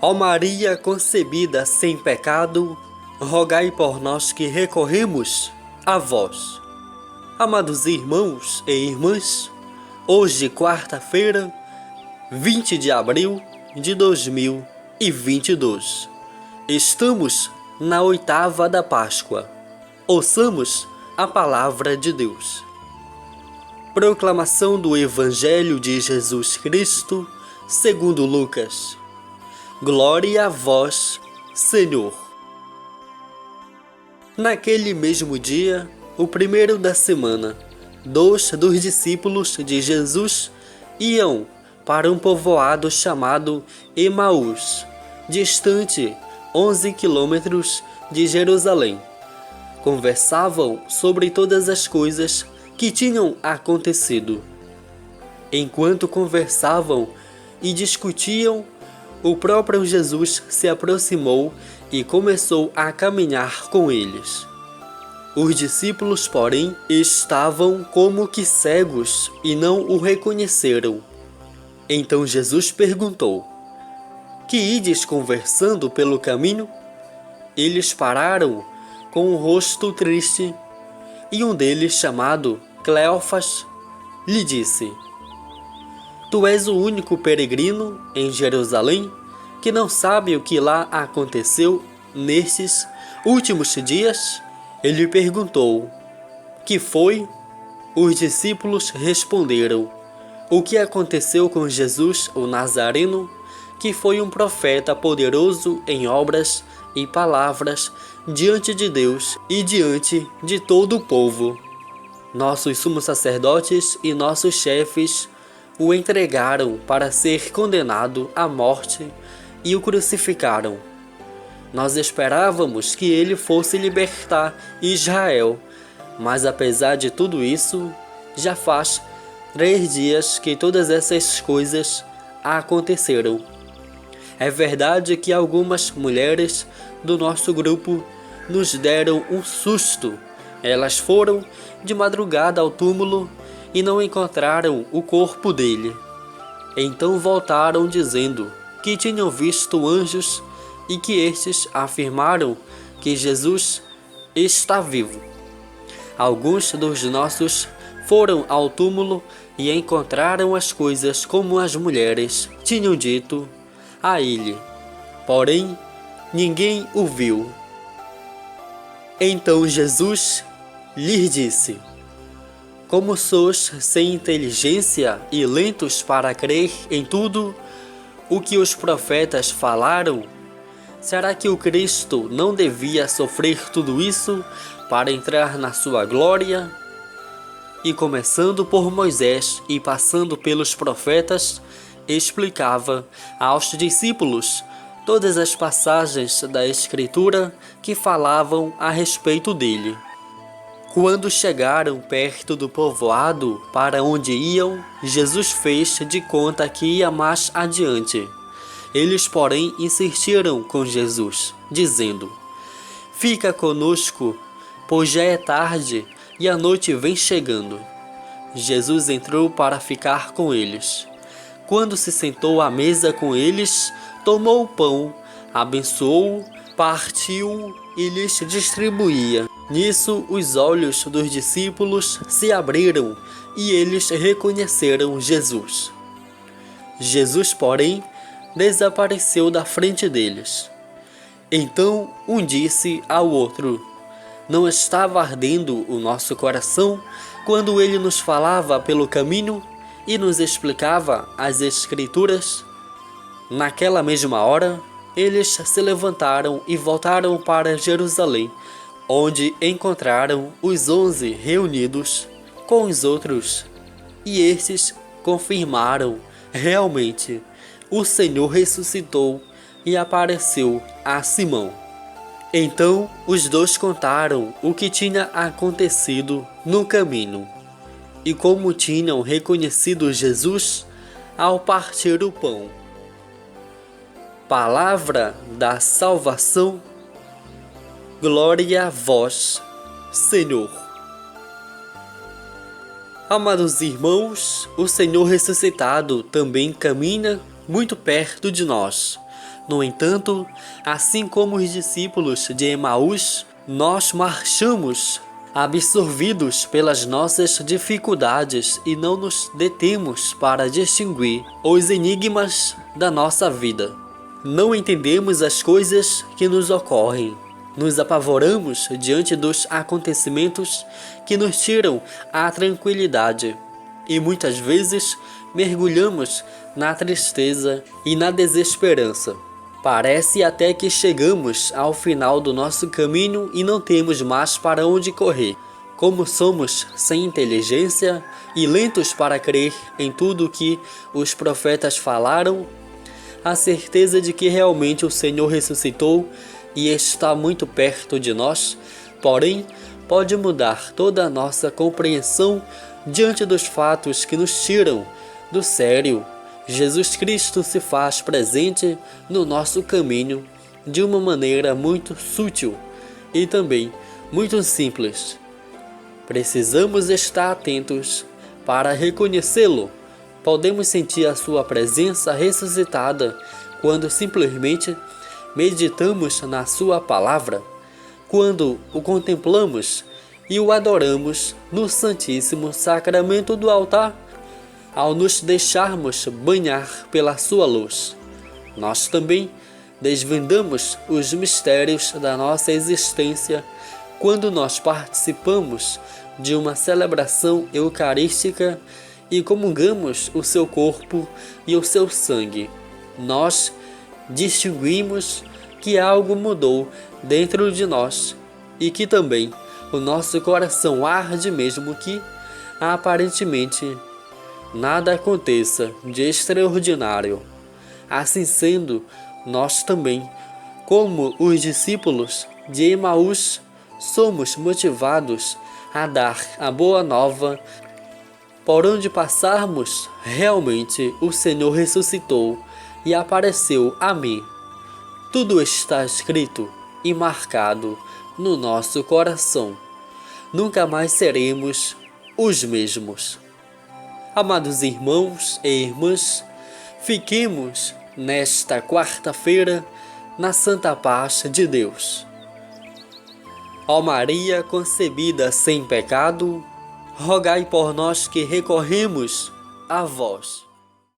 Ó Maria concebida sem pecado, rogai por nós que recorremos a vós. Amados irmãos e irmãs, hoje, quarta-feira, 20 de abril de 2022, estamos na oitava da Páscoa. Ouçamos a palavra de Deus. Proclamação do Evangelho de Jesus Cristo, segundo Lucas. Glória a vós, Senhor. Naquele mesmo dia, o primeiro da semana, 2 dos discípulos de Jesus iam para um povoado chamado Emaús, distante 11 quilômetros de Jerusalém. Conversavam sobre todas as coisas que tinham acontecido. Enquanto conversavam e discutiam, o próprio Jesus se aproximou e começou a caminhar com eles. Os discípulos, porém, estavam como que cegos e não o reconheceram. Então Jesus perguntou: Que ides conversando pelo caminho? Eles pararam com o rosto triste, e um deles, chamado Cleofas, lhe disse: Tu és o único peregrino em Jerusalém que não sabe o que lá aconteceu nestes últimos dias? Ele perguntou: Que foi? Os discípulos responderam: O que aconteceu com Jesus, o Nazareno, que foi um profeta poderoso em obras e palavras diante de Deus e diante de todo o povo. Nossos sumos sacerdotes e nossos chefes o entregaram para ser condenado à morte e o crucificaram. Nós esperávamos que ele fosse libertar Israel, mas apesar de tudo isso, já faz 3 dias que todas essas coisas aconteceram. É verdade que algumas mulheres do nosso grupo nos deram um susto. Elas foram de madrugada ao túmulo e não encontraram o corpo dele. Então voltaram dizendo que tinham visto anjos e que estes afirmaram que Jesus está vivo. Alguns dos nossos foram ao túmulo e encontraram as coisas como as mulheres tinham dito a ele, porém ninguém o viu. Então Jesus lhes disse: Como sois sem inteligência e lentos para crer em tudo o que os profetas falaram? Será que o Cristo não devia sofrer tudo isso para entrar na sua glória? E começando por Moisés e passando pelos profetas, explicava aos discípulos todas as passagens da Escritura que falavam a respeito dele. Quando chegaram perto do povoado para onde iam, Jesus fez de conta que ia mais adiante. Eles, porém, insistiram com Jesus, dizendo: Fica conosco, pois já é tarde e a noite vem chegando. Jesus entrou para ficar com eles. Quando se sentou à mesa com eles, tomou o pão, abençoou-o, partiu e lhes distribuía. Nisso, os olhos dos discípulos se abriram e eles reconheceram Jesus. Jesus, porém, desapareceu da frente deles. Então um disse ao outro: Não estava ardendo o nosso coração quando ele nos falava pelo caminho e nos explicava as Escrituras? Naquela mesma hora, eles se levantaram e voltaram para Jerusalém, onde encontraram os 11 reunidos com os outros, e estes confirmaram: realmente, o Senhor ressuscitou e apareceu a Simão. Então os dois contaram o que tinha acontecido no caminho e como tinham reconhecido Jesus ao partir o pão. Palavra da salvação. Glória a vós, Senhor. Amados irmãos, o Senhor ressuscitado também caminha muito perto de nós. No entanto, assim como os discípulos de Emaús, nós marchamos absorvidos pelas nossas dificuldades e não nos detemos para distinguir os enigmas da nossa vida. Não entendemos as coisas que nos ocorrem. Nos apavoramos diante dos acontecimentos que nos tiram a tranquilidade. E muitas vezes mergulhamos na tristeza e na desesperança. Parece até que chegamos ao final do nosso caminho e não temos mais para onde correr. Como somos sem inteligência e lentos para crer em tudo que os profetas falaram, a certeza de que realmente o Senhor ressuscitou e está muito perto de nós, porém, pode mudar toda a nossa compreensão diante dos fatos que nos tiram do sério. Jesus Cristo se faz presente no nosso caminho de uma maneira muito sutil e também muito simples. Precisamos estar atentos para reconhecê-lo. Podemos sentir a sua presença ressuscitada quando simplesmente meditamos na sua palavra, quando o contemplamos e o adoramos no Santíssimo Sacramento do altar, ao nos deixarmos banhar pela sua luz. Nós também desvendamos os mistérios da nossa existência quando nós participamos de uma celebração eucarística e comungamos o seu corpo e o seu sangue. Nós distinguimos que algo mudou dentro de nós e que também o nosso coração arde mesmo que, aparentemente, nada aconteça de extraordinário. Assim sendo, nós também, como os discípulos de Emaús, somos motivados a dar a boa nova. Por onde passarmos, realmente o Senhor ressuscitou e apareceu a mim. Tudo está escrito e marcado no nosso coração. Nunca mais seremos os mesmos. Amados irmãos e irmãs, fiquemos nesta quarta-feira na santa paz de Deus. Ó Maria concebida sem pecado, rogai por nós que recorremos a vós.